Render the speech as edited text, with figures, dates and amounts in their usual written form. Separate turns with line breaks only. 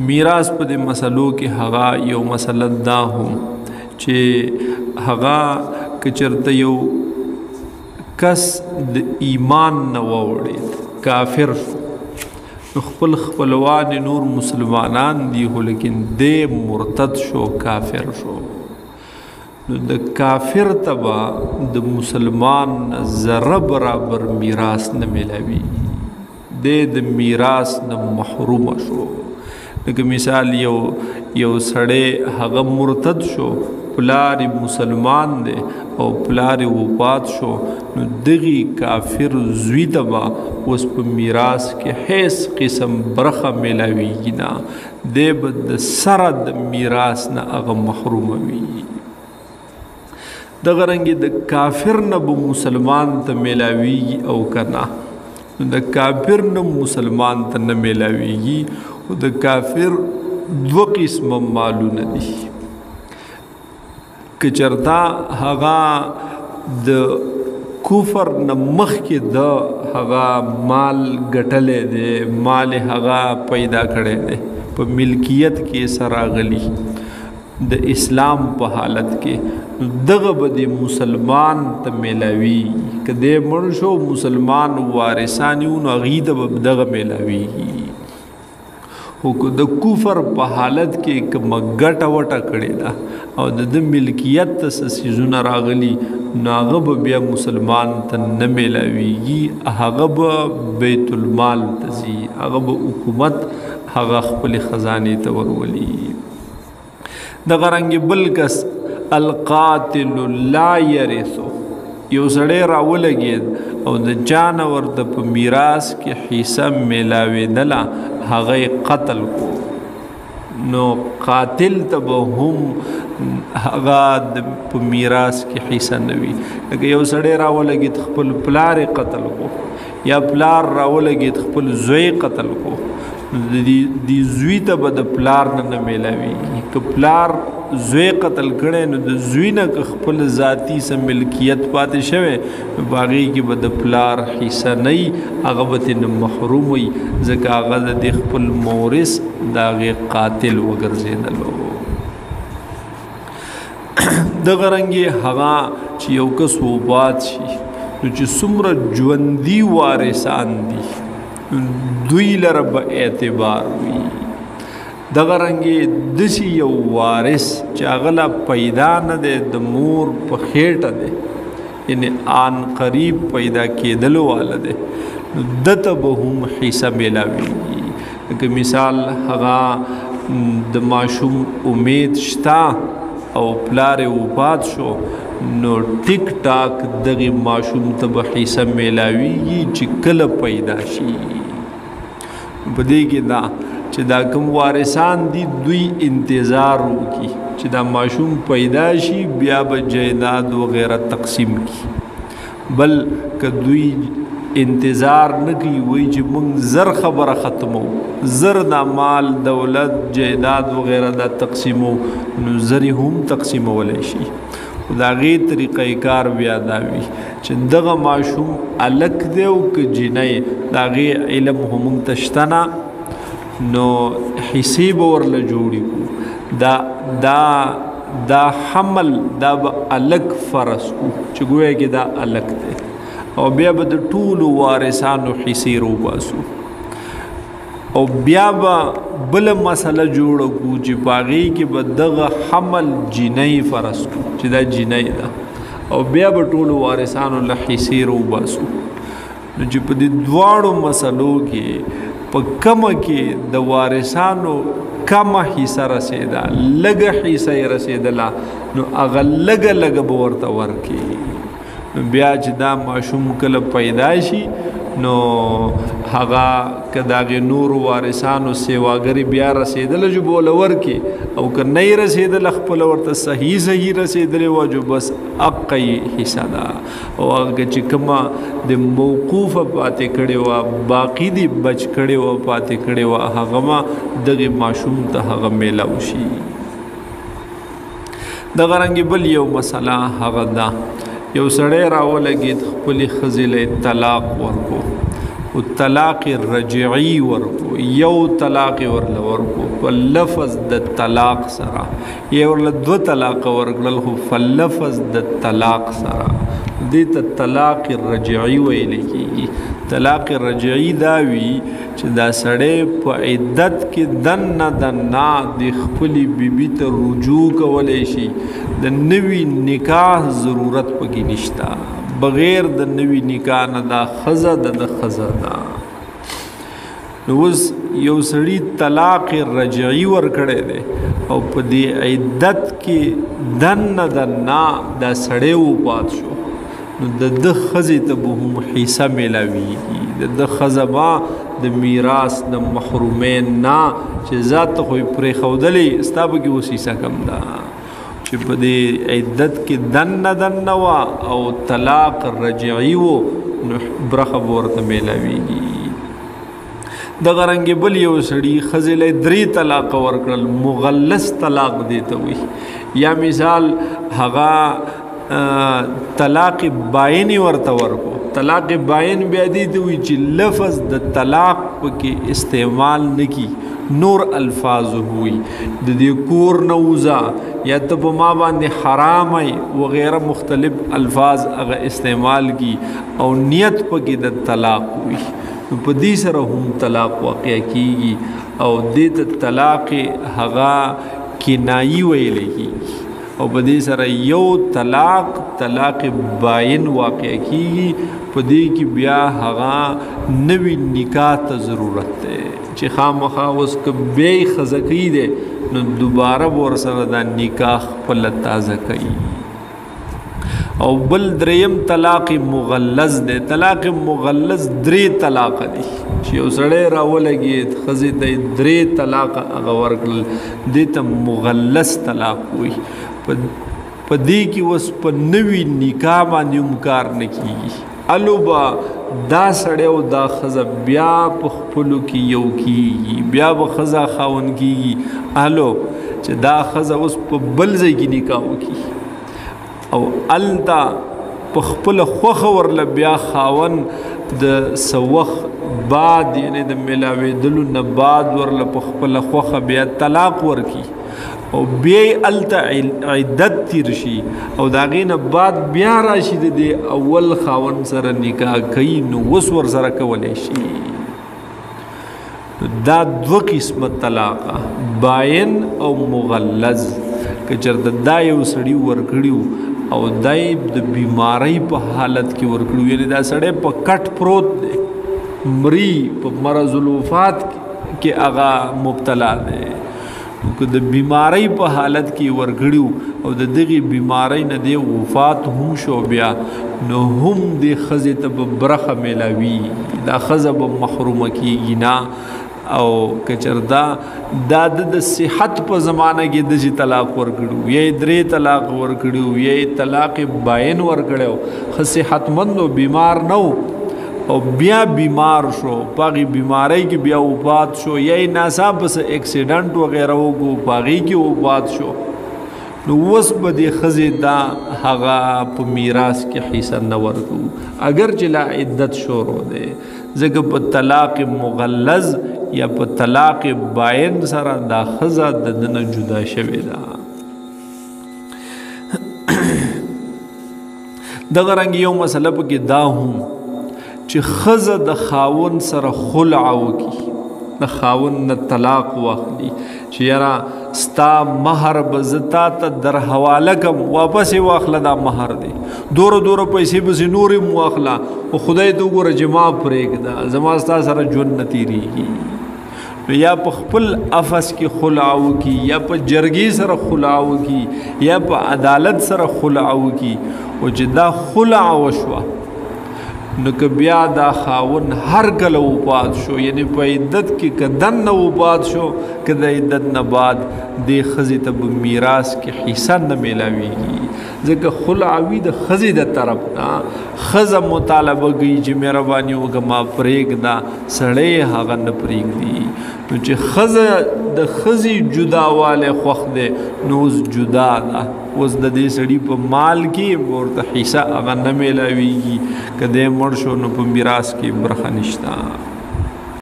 میراث په دې مسلو کې هغه یو مسله دا هم چې هغه که چېرته یو کس د ایمان نه واوړېد کافر شو نو خپل خپلوان نور مسلمانان دي خو لیکن دی مرتد شو کافر شو نو د کافر ته به د مسلمان ذره برابر میراث نه میلاوي دی د میراث نه محرومه شو. لکه مثال یو سړی هغه مرتد شو پلار مسلمان دی او پلار وفات شو نو دغی کافر زوی ته به اوس په میراث کې هیڅ قسم برخه میلاویږي نه دی به د سره د میراث نه هغه محرومه وي. دغه رنګې د کافر نه به مسلمان ته میلاویږي او که نه د کافر نه مسلمان ته نه میلاویږي او د کافر دو قسمه مالونه دي. که چرته هغه د کفر نه مخکې د هغه مال ګټلی دی مال هغه پیدا کړی دی په ملکیت کې سره راغلی د اسلام په حالت کې دغه به د مسلمان ته میلاوي که دی مړ شو مسلمان وارثان یو نو هغوی ته به دغه میلاویږي. خو د کفر په حالت کې کومه ګټه وټه کړې ده او د ملکیت ته څه څیزونه راغلي نو هغه به بیا مسلمان ته نه میلاویږي هغه به بیت المال ته ځي هغه به حکومت هغه خپلې خزانې ته ورولي. دغه رنګې بل کس القاتل لا یرثو یو سړی راولګېد او د چا نه ورته په میراث کې حصه میلاوېدله هغه قتل کو نو قاتل ته به هم هغه په میراث کې حصه نه وي. لکه یو سړی راولګېد خپل پلار قتل کو یا پلار راولګېد خپل زوی قتل کو دی زوی ته به د پلار نه میلاویږي که پلار زوی قتل کړی نو د زوی نه که خپل ذاتی څه ملکیت پاتې شوی نو په هغې کې به د پلار حصه نه وي هغه به ترې نه محروم وي ځکه هغه د خپل مورث د هغې قاتل وګرځېدلو. دغه رنګې هغه چې یو کس وفات شي نو چې څومره ژوندي وارثان دي دوی لره به اعتبار وي. دغه رنګې داسې یو وارث چې هغه لا پیدا نه دی د مور په خېټه دی یعنی آن قریب پیدا کېدلو والا دی نو ده ته به هم حصه میلاویږي. لکه مثال هغه د ماشوم امید شته او پلار وفات شو نو ټیک ټاک دغه ماشوم ته به حصه میلاویږي چې کله پیدا شي. په دې کې دا چې دا کوم وارثان دي دوی انتظار وکړي چې دا ماشوم پیدا شي بیا به جایداد وغیرہ تقسیم کی بل که دوی انتظار نه کوي وایي چې موږ زر خبره ختمو زر دا مال دولت جایداد وغیرہ دا تقسیمو نو زر هم تقسیمولی شي. دا غي طریقې کار بیا دا وي چې دغه ماشوم الک دی او که جنۍ دا غي علم هم تشتنا نو حصې به ورله جوړي دا حمل دا به الک فرض کو چې ګویا کې دا الک دی او بیا به د ټولو وارثانو حصې روباسو او بیا به بل مسله جوړه کو چې په هغې کې به دغه حمل جنۍ فرض کو چې دا جنۍ ده او بیا به ټولو وارثانو له حصې روباسو. نو چې په دې دواړو مسلو کې په کمه کې د وارثانو کمه حصه رسېده لږه حصه یې رسېدله نو هغه لږه لږه به ورته ورکړي. بیا چې دا ماشوم کله پیدا شي نو هغه که د هغې نورو وارثانو سیواګري بیا رسېدله جو به ورله ورکړي او که نه یې رسېدله خپله ورته صحیح رسېدلې وه جو بس حقه یې حصه ده او هغه چې کومه د موقوفه پاتې کړې وه باقي دي بچ کړې وه پاتې کړې وه هغه ما دغې ماشوم ته هغه میلاو شي. دغه رنګې بل یو مسله هغه ده یو سړی راولګېد خپلې ښځې له طلاق ورکو او طلاق رجعی ورکو یو طلاق ورل ورکو فلفظ د طلاق سرا یا ورل دو طلاق ورکل خو فلفظ د طلاق سرا دیتا طلاق رجعی ویل کیږي. طلاق رجعی داوی چې دا سړی په عدت کې دننا د خپلې بیبي ته رجوع کولی شي، د نوي نکاح ضرورت پکې نشته، بغیر د نوي نکاح نه دا ښځه د ښځه ده. نو اوس یو سړي طلاق رجعی ورکړی دی او په دې عدت کې دننا دا سړی وفات شو، نو د ښځې ته به هم حصه میلاویږي. د ښځه به د میراث د محرومین نه چې ذات ته خو یې پرېښودلې ستا به کې اوس حصه کم ده چې په دې عدت کې دنه وه او طلاق رجعي و، نو برخه به ورته میلاویږي. دغه رنګې بل یو سړي ښځې له 3 طلاق ورکړل، مغلظ طلاق دی ته وایي. یا مثال هغه طلاق باین ورته ورکو. طلاق باین بیا دی ته وایي چې لفظ د طلاق پکې استعمال نه کی، نور الفاظ ہوئی د دې کور نه وځه یا ته په ما باندې حرام ای وغیرہ مختلف الفاظ هغه استعمال کی او نیت پکې د طلاق وي، نو په دې سره هم طلاق واقع کیږي او دې ته طلاق هغه کنایي ویل کیږي. او په دې سره یو طلاق باین واقع کیږي، په دې کې بیا هغه نوی نکاح ته ضرورت دی چې خامخا اوس که بیا یې ښځه کوي دی نو دوباره به ورسره دا نکاح خپله تازه کوي. او بل دریم طلاق مغلظ دی. طلاق مغلظ 3 طلاق دی چې یو سړی راولګېد ښځې ته 3 طلاق هغه ورکړل، دې ته مغلظ طلاق وایي. په دې کې اوس په نوي نکاح باندې هم کار نه کیږي. الو به دا سړی او دا ښځه بیا په خپلو کې یو کیږي، بیا به ښځه خاوند کیږي. الو چې دا ښځه اوس په بل ځای کې نکاح وکړي او هلته په خپله خوښه ورله بیا خاوند د څه وخت بعد یعنی د میلاوېدلو نه بعد ورله په خپله خوښه بیا طلاق ورکړي او بیا یې هلته عدت تیر شي او د هغې نه بعد بیا راشي د دې اول خاوند سره نکاح کوي، نو اوس ورسره کولی شي. دا 2 قسمه طلاقه، باین او مغلظ. که چېرته دا یو سړي ورکړي او دا یې د بیمارۍ په حالت کې ورکړي، یعنې دا سړی په کټ پروت دی، مري په مرض الوفات کې هغه مبتلا دی، که د بیماری په حالت کې ورګړیو او د دغې بیماری نه دی وفات هم شو، بیا نو هم د ښځې ته به برخه میلاوي، دا ښځه به محرومه کیږي نه. او که چېرته دا د صحت په زمانه کې داسې طلاق ورکړو، یا یې 3 طلاق ورکړو، یا یې طلاق باین ورکړی، ښه صحتمند او بیمار نه و او بیا بیمار شو، په هغې بیماری کې بیا وفات شو، یا یې ناڅاپه څه اکسیډنټ وغیره وکړو په هغې کې وفات شو، نو اوس به دې ښځې دا هغه په میراث کې حصه نه ورکړو اگر چې لا عدت شروع دی. ځکه په طلاق مغلظ یا په طلاق باین سره دا ښځه د ده نه جدا شوې ده. دغه رنګ یو مسله پکې دا هم چې ښځه د خاوند سره خلع وکړي، د خاوند نه طلاق واخلي چې یاره ستا مهر به زه تا ته در حواله کم، واپس یې واخله، دا مهر دی، دوره پیسې پسې نورې م واخله، خو خدای ته وګوره چې ما پرېږده، زما ستا سره ژوند نه تېرېږي. نو یا په خپل افس کې خلع وکړي، یا په جرګې سره خلع وکړي، یا په عدالت سره خلع وکړي، او چې دا خلع وشوه نو که بیا دا خاون هر کله وفات شو، یعنی په عدت کې که دننه وفات شو که د عدت نه بعد دې ښځې ته به میراث کې حصه نه میلاویږي، ځکه خلعوي د ښځې د طرف نه ښځه مطالبه کوي چې مهرباني وکړه ما پرېږده، سړی هغه نه پرېږدي. نو چې ښځه د ښځې جداوالی خوښ دی نو اوس جدا ده، اوس د دې سړي په مال کې ورته حصه هغه نه میلاویږي، که دی مړ شو نو په میراث کې برخه نشته.